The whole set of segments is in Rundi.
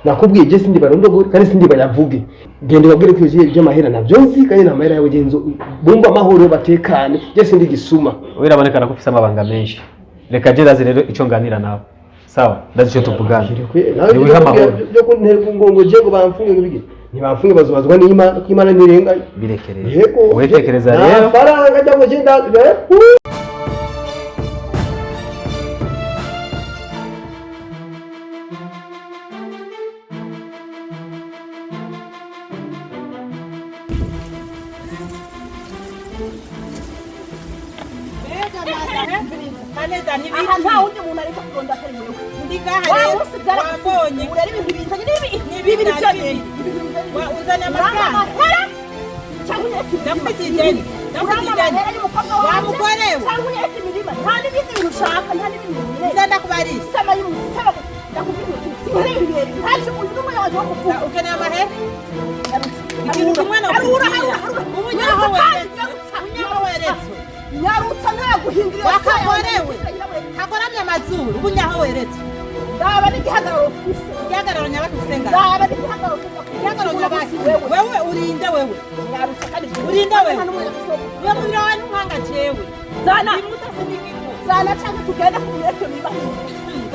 nakubwiye je sindi barondogora kandi sindi bayavuge gende wabwire ko ibyo mahera navyo nzi kandi na mahera yawe genzo bumva amahoro batekane je sindi gisuma wirabonekana ko ufise amabanga menshi reka je dazi rero ico nganira nawe sawa ndazi cyo tuvugana ni wiha amahoro byo kuntera kungongo je ngo bamfunge bige ntibamfunge bazobazwa n'Imana ko Imana nirenga birekereye wetekereza rero faranga cyangwa je ndaze aha nta wundi muntu ariko kuronda atari muri ndigaha wabonye urari ibintu bitanye nibi cyane uzana amafaranga cyangwa ndakujijeni wa mugore cyangwa yeti mirima nta n'ibindi bintu ushaka nta n'ibindi uzana kubari sama y'umusaba ndakubwira ibintu ntaje umuntu n'umwe waje kuvuga ukeneye amahera ikintu umwana ubu nyaho weretse nyarutsa ntaguhindira wakaborewe hakoramye amazuru ubu nyaho weretse ndaba n'igihagararo ufise igihagararo nyabatusenga ndaba n'igihagararo ufise igihagararo nyabaki wewe urinde wewe nyarutsa kandi urinde wewe wewe mubira wanyu nkanga jewe zana zana cyangwa tugenda kumureke biba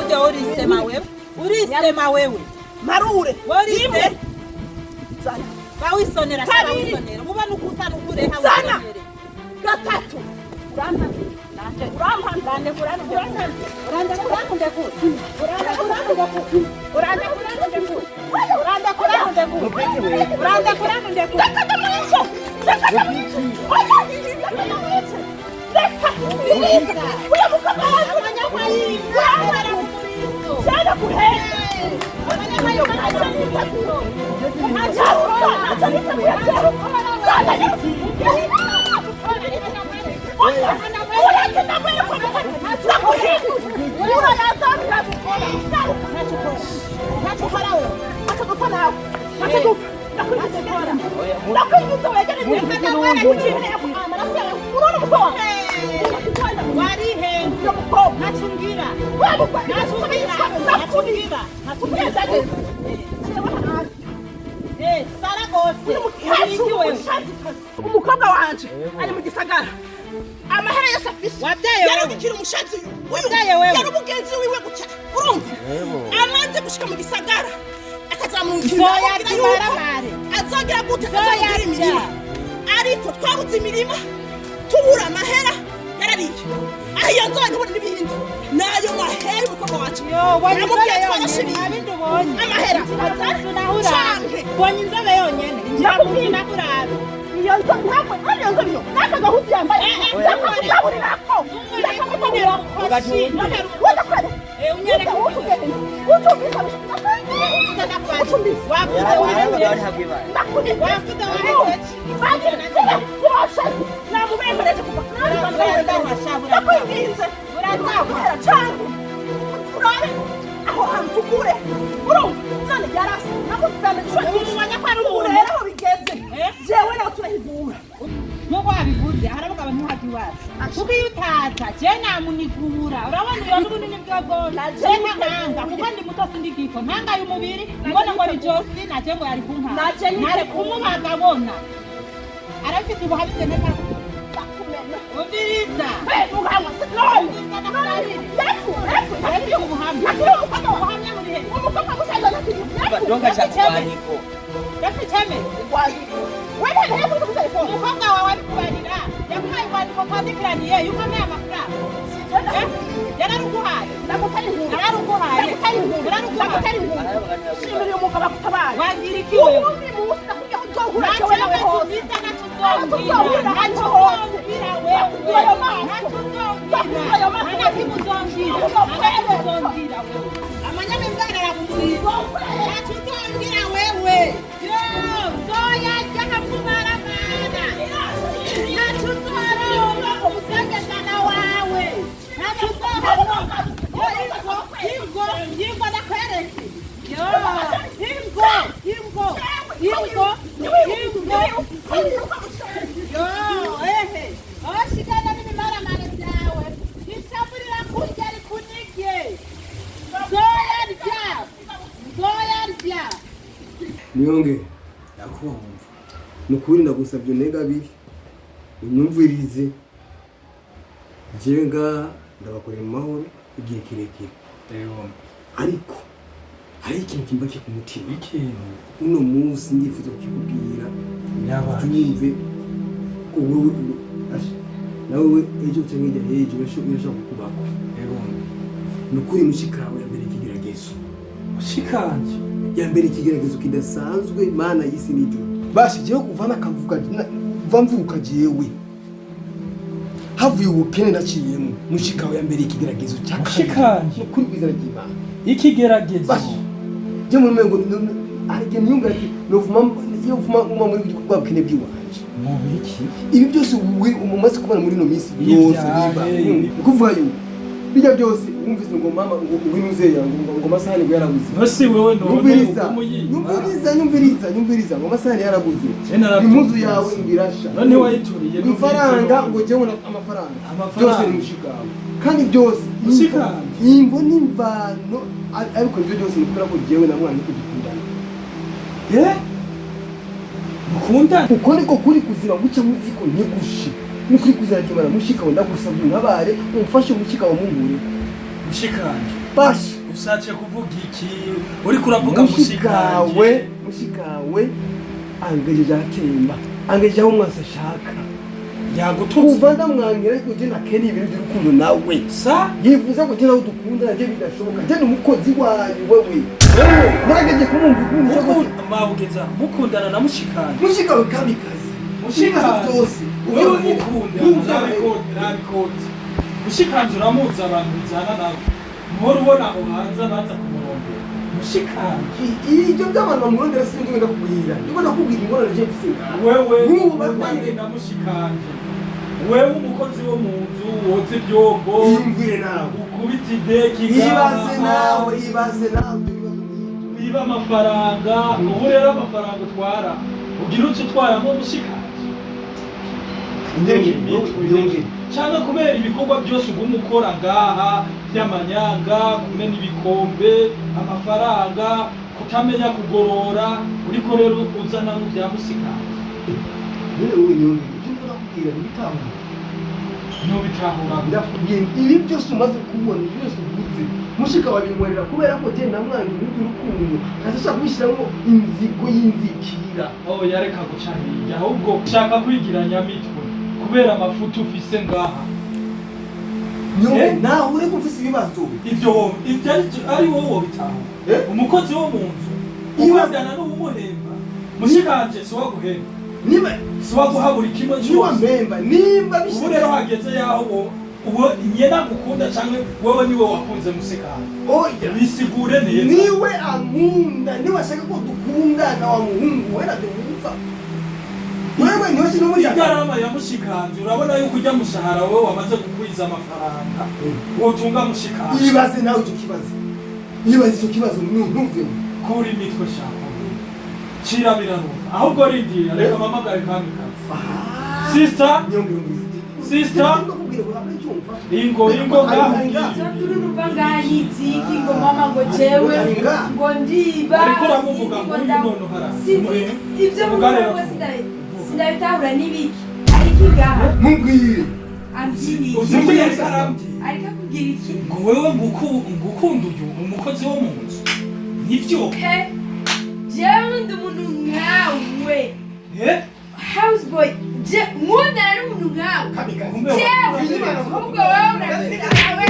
uje urisema wewe marure worise zana bawisonera bawisonera muba nukusa nukure hawe zana gatatu umukobwa wanje ari mu gisagara amahera yose afise yarabikira umushatsi uyu yarabugenzi wiwe guca urumva amaze gushika mu gisagara akazamukira azagira gute azagira imirima ariko twabuze imirima tubura amahera yarariye ahiyo nzoye ntubona n'ibindi nayo mahera umukobwa wacu namubwiye twarashiriye amahera canke bonye inzobe yonyene njyamuzi nakurabe iyo nzo ntabwo ariyo nzo niyo nakagahuzi yambaye ndakakugaburirako unyereka aho hantukure urumva none yarasi nako tutamenya ko ari umuntu rero bigeze jewe nawe turahigura nkuko wabivuze haravuga abantu hafi iwacu kuko iyo utaza je namunigura urabona iyo n'ubunini bw'abona je ntanga kuko ndi muto sindigiko ntanga y'umubiri mbona ngo ni Josi naje ngo yari kunka nare kumubaga abona arafite ubuhabite neka kumena ubiriza uhamwa none yesu ubuhamya ubuhamya muri he umukobwa gusaza nakiri badonga cyakwaniko yafiteme wewe hebu tukutelefoni umukobwa wawe ari kubarira yakuhaye kwandiko kwandikiraniye yukameye amafaranga yararuguhaye yararuguhaye shimiri umugabo akutabara wagira iki wewe ubundi munsi nakubwiye ko uzohura cyawe nawe hose amanyamibwana arakumuriro natuzongera wewe zoya jakakumaramana natuzoroba umusengezana wawe natuzoroba ingo nakwereke oshigana n'imimaramano byawe isabulira kurya rikunige zoya rya Niyonge yakuba wumva nukuri ndagusabye ntega abiri unyumvirize jenga ndabakorera mu mahoro igihe kirekire ariko hari ikintu kimbake ku mutima uno munsi ndifuza kukubwira nyumve ko wowe nawe ejo cyangwa ijya hejo urashaka kukubako nukuri mushikawe ya mbere ikigeragezo mushikanje ya mbere ikigeragezo kidasanzwe mana y'isi n'ijuru bashijeho kuvana akavuga mvuka jewe havuye ubukene naciyemo mushikawe ya mbere ikigeragezo cyakanje nukuri kwizera ry'Imana ikigeragezo je mu mengo arike nyumva ati novuma muri bwa bukene bw'iwanje mu biki ibi byose umaze kubona muri no minsi yose biba kuvuga yuko bijya byose umvise ngo mama ngo winuze ngo masahani ngo yarabuze bose wewe no nyumviriza ngo masahani yarabuze impuzu yawe ngirasha none wayituriye ifaranga ngo jewe amafaranga byose ni mushikawe kandi byose mushikawe imbo n'imvano ariko ibyo byose nikora ko jewe na mwana kugikundana mukundana uko niko kuri kuzira guca muziko nigushi nukuri kuzakimara mushikawe ndagusabye nabare umfashe mushikawe mungure mushikanje bashi usace kuvuga iki uri kuravuga mushikawe angeje atemba angeje aho mwase shaka yagutuze uvanda mwangere ko je nakeni ibintu by'urukundo nawe sa yivuza ko je nawe dukunda naje bidashoboka je n'umukozi wanyu wewe nagaje kumumva ukuntu mabugeza mukundana na mushikawe kamikazi mushikawe byose wewe mukunda nabikoti mushikanje uramuza abantu bijana nawe muhora ubona aho hanze baza kumurongo mushikanje ibyo by'abantu bamurondera sinzi ngenda kubwira ndiko nakubwira ingorane je mfise wewe na mushikanje wewe umukozi wo mu nzu wote byombo yumvire nawe ukubita ideki ibaze nawe biba amafaranga ubu rero amafaranga utwara ugira uco utwaramo mushikanje indege cyangwa kubera ibikorwa byose uguma ukora ngaha by'amanyanga kumena ibikombe amafaranga kutamenya kugorora uriko rero uzana mu bya mushikanje rero wewe nyonge kubwira bitahura ndakubwiye ibi byose umaze kubona byose uvuze mushika wabimwerera kubera ko je namwangi n'urukundo azashaka kubishyiramo inzigo y'inzikira yareka gucahirya ahubwo ushaka kwigira nyamitwe kubera amafuta ufise ngaha nawe uri kufise ibibazo ibyo ari wowe bitaho umukozi wo mu nzu ubazana n'umuhemba mushikanje si waguhemba niba siwaguhabura kimwe cyose nimba ubu rero hageze yaho uwo nyena gukunda cyangwa wewe niwe wakunze musikana bisigure neza niwe ankunda niwe ashaka ko dukundana wa muhungu wera ndumva wewe niwe kino muri igarama ya mushikanje urabona yuko ujya mushahara wewe wamaze gukwiza amafaranga wotunga mushikanje ibaze nawe icyo kibazo ntumve kuri mitwe shaka chira birano ahubwo rindiye reka mamagare kamikazi sister ingo ngahiziki ngo mama ngo jewe ngo ndiba ariko ramuvuga ngo nono harasi ibyo mugare sindabitahura nibiki ariko ngaha mubwire amjiri uziye saramji ariko kugira iki ngo wewe ngukunda uyu umukozi wo mu nzu nivyo jewe ndi umuntu nkawe houseboy mwunda ari umuntu nkawe jewe ahubwo wowe urabisa nawe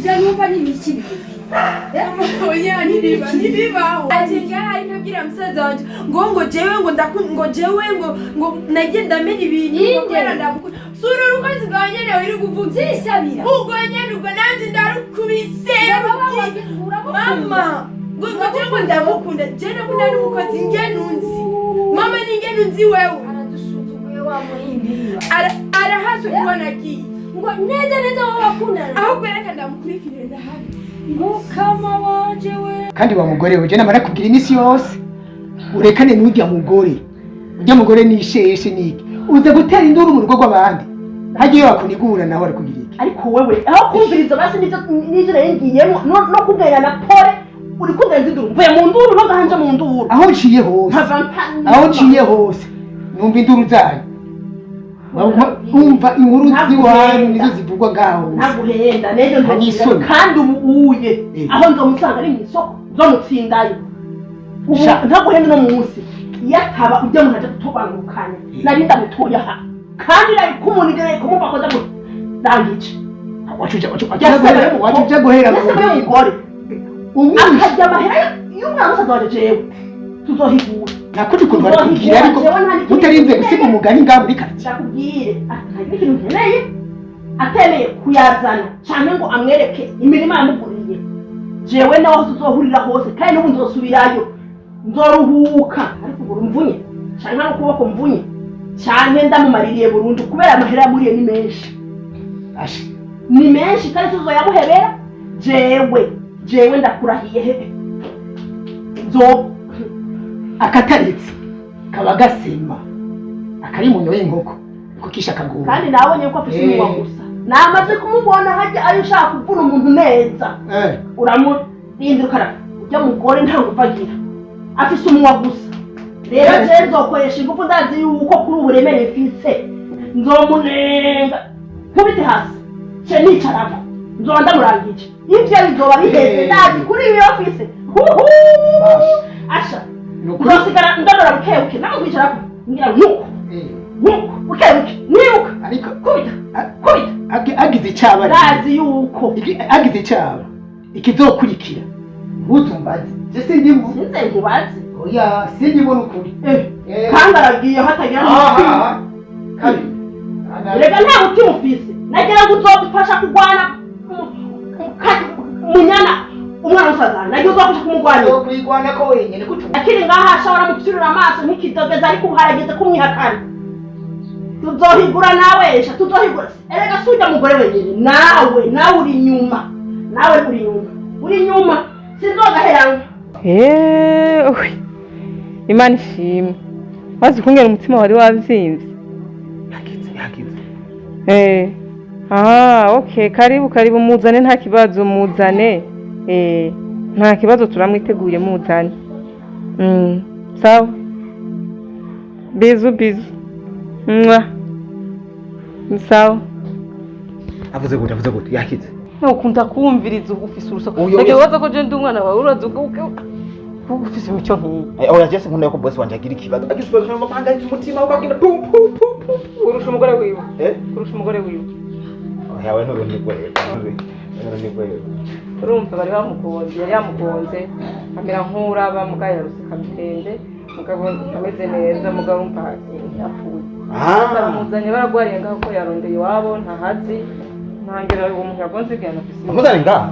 Jangan ni micin. Oya nibibaho. Ajenga hari nabwira musaza wanje ngo jewe ngo nagenda menya ibintu ngo kwera ndabukuru. Sura rukazi bwanyerewe iri kuvuza isabira. Ugwanyeruka nanje ndarukubise. Mama, ngo ndamukunda. Je nakunda n'umukozi ngenunzi. Mama ni ngenunzi wewe. Aradusuzuguye wa muhimbira. Arahaso kubona ki. Ngo neza wowe wakundana. Aho kwereka ndamukurikirira ndahabi. mukama wanje we. kandi wa mugore we je namara kugira imisi yose urekane n'ujya mugore. Ujya mugore ni isheshe niki uze gutera induru mu rugo rw'abandi hagiye wakunigura nawe ari kugira iki. Ariko wewe aho kumviriza basi n'ivyo rengiyemo no kugaya na pole uri kugenza induru mvuye mu nduru no gahanje mu nduru aho nciye hose numva induru zayo umva inkuru ziwanyu nizo zivugwa ngaho ntaguhenda nejo ntagisoni kandi ubuye aho nzomusanga ari mu isoko nzomutsindayo ntaguhenda no munsi yakaba ujya mu haje tubanukanye nari ndamutuye aha kandi nari kumunigereye kumuva koza mu dangice wacuja guhera mu ngore akajya amahera y'umwana usaza waje jewe tuzohigura nakundi kuntu bari kugira ariko mutarinze gusiga umugani ngaho muri karitsiye. Ndakubwire hari ikintu nkeneye atemeye kuyazana cyane ngo amwereke imirima yamuguriye jewe naho tuzohurira hose kandi n'ubu nzosubirayo nzoruhuka ariko ubura mvunye cyane no kuboko mvunye cyane ndamumaririye burundu kubera amahera yamuriye ni menshi ni menshi kandi tuzoyamuhebera jewe ndakurahiye hehe akataretse kaba gasema akari munyo y'inkoko kukisha kaguru kandi nabonye ko afite umunwa gusa namaze kumubona hajya ari ushaka kuvuna umuntu neza uramurindira ujya mugore ntango uvagira afite umunwa gusa rero je nzokoresha ingufu ndazi yuko kuri uburemere mfise nzomunenga nkubite hasi ce nicaramo nzoba ndamurangije ivyo bizoba biheze ndazi kuri iyo office asha nzosigara ndadora bukebuke nawe kwicarako ngira nuko bukebuke nibuka ariko kubita agize icaba ndazi yuko agize icaba ikizokurikira utumbazi je sindimu sinze nkubazi oya sindibona ukuri kandi aragiye hatagira n'umutima kabi rega nta mutima ufise nagira ngo uzodufasha kurwana munyana umwana usazana nagiye uzofasha kumugwanira yo kwigwana ko wenyene kutumba akiri ngaha ashobora mupfirura amaso nk'ikidogeza ariko uharageze kumwihakana tuzohigura nawesha tuzohigura erega suja mugore wenyene nawe uri inyuma uri inyuma sinzogaheranga Imana ishimwe wazi kungera umutima wari wavyimbye yagize okay karibu muzane nta kibazo muzane nta kibazo turamwiteguye muzane sawa bizu sawa avuze gute yakize ukunda kumviriza ufise urusaku ndagiye ko je ndi umwana wawe urazuka ufise imico nk'iyi oya jese nkunda ko boss wanje agira ikibazo agisubira mu mapanga y'umutima ukagira kurusha umugore wiwe oya we nturundi gwe urumva bari yari yamugonze amera nk'uraba mugabo yarusika mitende mugabo ameze neza mugabo umva yapfuye muzanye baragwariye ngaho ko yarondeye iwabo ntahazi ntangera uwo muntu yagonze igihano afise muzane ngaho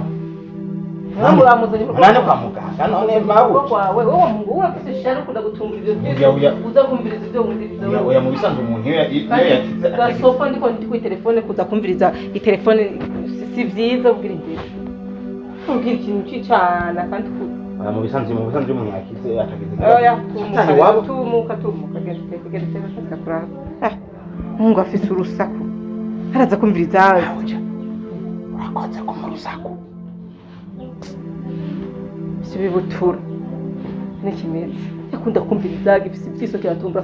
Muramuzanye nane kwa muganga none mabu kwawe wowe mungu wowe afite ishari ukunda gutumvira ibyo uza kumviriza ibyo wumviriza oya mu bisanzwe umuntu iyo yakize gasofa ndiko ndi kuri telefone kuza kumviriza itelefone si vyiza ubwira ingiro ubwira ikintu cicana kandi oya mu bisanzwe umuntu yakize atagize oya tumuka genda kuraba mungu afite urusaku haraza kumviriza urakoze ku rusaku bibutura n'ikimeze yakunda kumviriza gifise ibyiso cyatumbra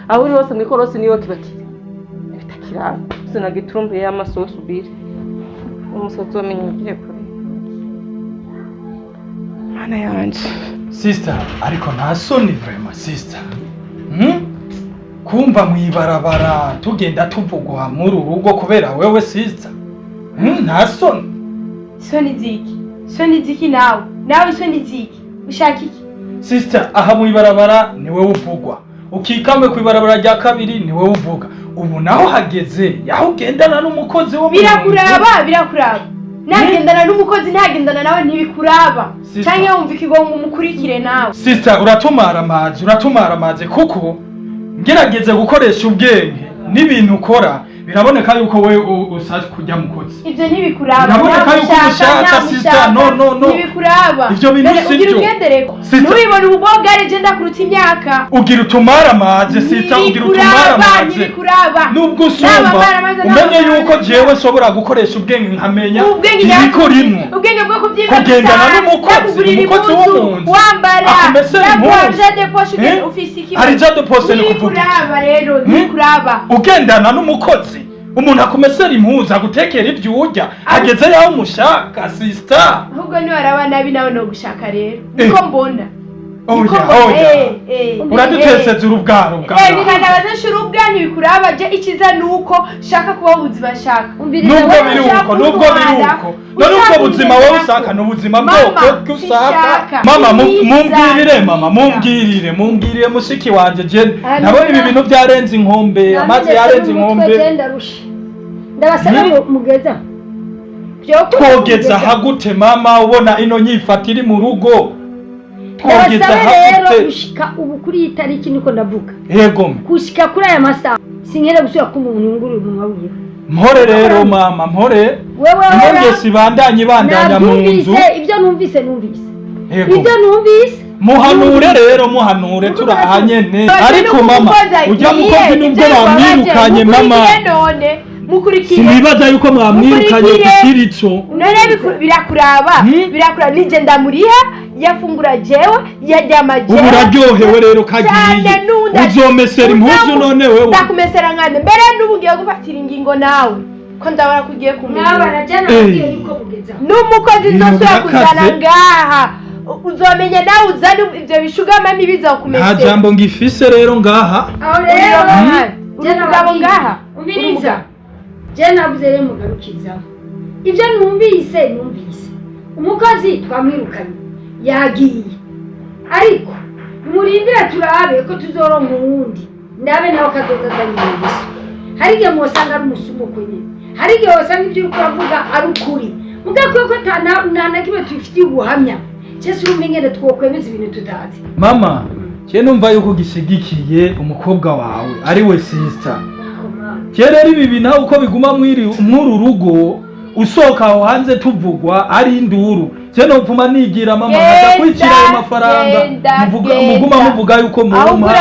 aho uri hose mwikorosi niyo kibakira bitakirana sinagitrumbe y'amaso subira umusozo wamenyekire kure mana yanje sister ariko nta soni vraiment sister kumva mwibarabara tugenda tuvugwa muri urugo kubera wewe sister nta soni soni ziki nawe soni ziki ushaka iki sister aha mwibarabara niwe uvugwa ukikame kwibarabara rya kabiri niwe uvuga ubu naho hageze yaho ugendana n'umukozi wo birakuraba nagendana n'umukozi ntagendana nawe ntibikuraba cyangwa wumva ikigongo umukurikire nawe sister uratumara amazi kuko ngerageze gukoresha ubwenge n'ibintu ukora biraboneka yuko we ushatse kujya mukozi. Ibyo ntibikuraba. Biraboneka yuko ushaka sister. No. Ntibikuraba. Ivyo bintu sibyo. Nubibona ubugogare je ndakuruta imyaka. Ugira utumara amazi sister, ugira utumara amazi. Ntibikuraba. Nubwo usumba umenye yuko jewe nshobora gukoresha ubwenge nkamenya ibiko rimwe. Ubwenge bwo kubyimba. Kugendana n'umukozi w'umuntu. Wambara. Hari jade poste ni kuvuga. Ntibikuraba rero, ntibikuraba. Ugendana n'umukozi. Umuntu akumesera impuzu agutekera ibyo urya ageze yaho umushaka sister. Ahubwo ni waraba nabi nawe no gushaka rero. Niko mbona. Uraduteseza urubwaro bwa. Bikanda bazashura ubwa ntibikuraba je ikiza nuko shaka kuba ubuzima shaka. Nubwo biri uko. None ubwo buzima wowe usaka n'ubuzima bwoko usaka. Mama mumbwirire mushiki wanje je. Nabona ibi bintu byarenze inkombe, amazi yarenze inkombe. Ndabasaba mugeza. Twogeza hagute mama ubona ino nyifata iri mu rugo. Twogeza hagute gushika ubu kuri itariki niko ndavuga. Yego. Kushika kuri aya masaha sinkere gusubira ku muntu nguru mu wawiye. Mpore rero mama mpore. Wewe sibandanye mu nzu. Ibyo numvise. Yego. Ibyo numvise. Muhanure turahanyene. Ariko mama ujya mukozi nubwo bamwirukanye mama. Sinibaza yuko mwamwirukanye kukirico. None birakuraba nije ndamuriha yafungura jewe yaryama jewe. Uburaryohewe rero kagiye. Uzomesera impuzu none wewe. Ndakumesera nkande mbere n'ubu ngiye gufatira ingingo nawe. Ko ndabara kugiye kumenya. Nabana nagiye yuko bugeza. N'umukozi zose kuzana ngaha. Uzomenya nawe uzana ibyo bishugama n'ibizokumesera. Nta jambo ngifise rero ngaha. Aho rero. Umugabo ngaha. Umviriza. Je navuze rero mugarukiza. Ibyo numvise. Umukozi twamwirukanye yagiye. Ariko murindira turabe ko tuzoronka uwundi. Ndabe nawe kazozazanye Mugisha. Harige musanga ari umusumuko nyine. Harige wasanga ibyo uri kuvuga ari ukuri. Mugakwiye ko nta kimwe tufitiye ubuhamya. Cyese urumengere twokwemeza ibintu tutazi. Mama, cye numva yuko gishigikiye umukobwa wawe ari we sister. Rero ibi bintu uko biguma mwuru rugo usoka aho hanze tuvugwa ari induru. Je no pfuma nigira mama ndakwikira ayo mafaranga muguma muvuga yuko muruma.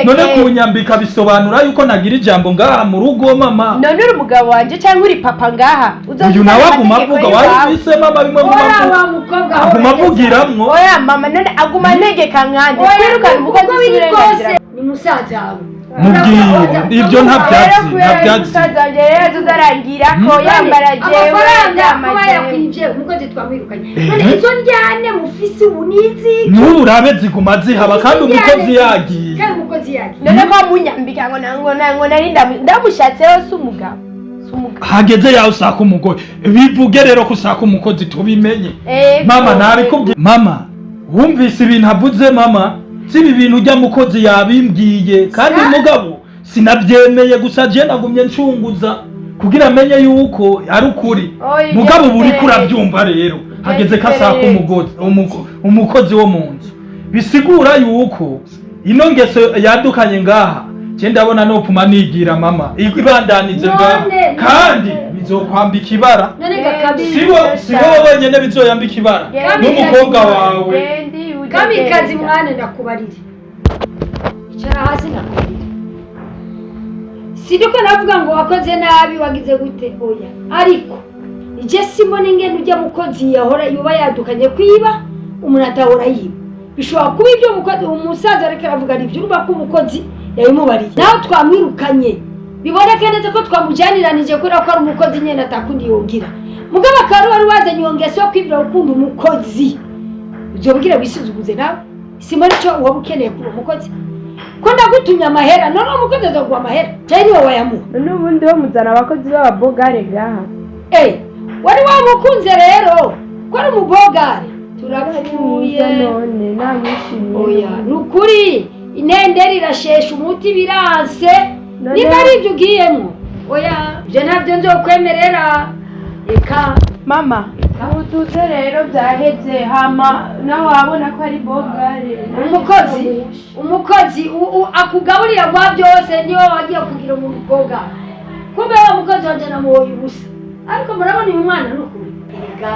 None kunyambika bisobanura yuko nagira ijambo ngaha mu rugo mama. None uri umugabo wanje cyangwa uri papa ngaha. Uyu nawe aguma avuga wari bise mama bimwe aguma avugiramwo. Oya mama none aguma ntegeka nkande kwirukana umukozi w'uburenganzira. Ni musaza wawe. Mubwire ibyo ntabyatsi rero tuzarangira ko yambara jewe amafaranga yakwije umukozi twamwirukanye. None izo njyane mufisi ubunizi nturabe ziguma zihaba kandi umukozi yagiye. None ko munyambika ngo nari ndamushatse yose umugabo. Hageze yawe usaka umugore bivuge rero ko usaka umukozi tubimenye. Mama nabikubwiye mama wumvise ibintu avuze mama. Sibi bintu ujya mukozi yabimbwiye kandi umugabo sinabyemeye gusa je nagumye ncunguza kugira amenye yuko ari ukuri. Mugabo buri kurabyumva rero hageze kasaka umukozi wo mu nzu bisigura yuko ino ngeso yadukanye ngaha je ndabona no puma nigira mama ibandanize ngaha kandi bizokwambika ibara. Sibo wenyene bizoyambika ibara n'umukobwa wawe. Kamikazi mwana ndakubarire. Icara hasi ndakubarire. Sidiko navuga ngo wakoze nabi wagize gute oya. Ariko ije Simone ngene ujya mukozi yahora yuba yadukanye kwiba umuntu atahora yiba. Bishobora kuba ibyo mukozi umusaza ariko aravuga ari ibyo urumva ko umukozi yabimubariye. Naho twamwirukanye. Biboneka neza ko twamujaniranije kubera ko ari umukozi nyene atakundi yogira. Mugabo akaru wari wazanye yongeso kwibira ukunda umukozi. Ujobwira bisuzuguze nawe Simone cyo wabukeneye kuba umukozi ko ndagutumya amahera none umukozi azogwa amahera cyane wowe wayamu n'ubundi wo muzana abakozi b'ababogare gaha wari wamukunze rero ko ari umubogare turapfuye none namishimiye oya nukuri inenderi irashesha umuti biranse niba ari ibyo ugiyemo oya je ntabyo nzokwemerera eka mama utuze rero byaheze hama nawe wabona ko ari bogare umukozi akugaburira kwa byose niyo wagiye kugira umubogare kumbe wa mukozi wanje namuhoye ubusa ariko murabona uyu mwana n'ukuri erega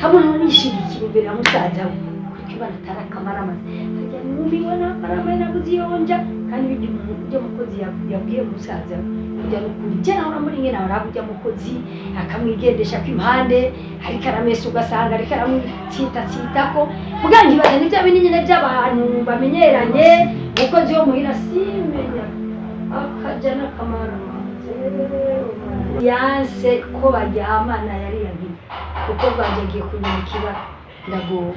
hamwe nishigikira imbere ya musaza we kuko ibana atarakamaraamazi ajya mubibona maramaye nabuze yonja kandi bijya umuntu mukozi yabwiye musaza kujya n'ukuri je naho muri ngena barabujya mukozi akamwigendesha kw'impande ariko aramesa ugasanga ariko aramwitsita ko mugangi bazana ibya binini by'abantu bamenyeranye mukozi wo muhira simenya akaja n'akamaramazi yanse ko baryamana yari yagiye kuko banje agiye kunyikira ndagoba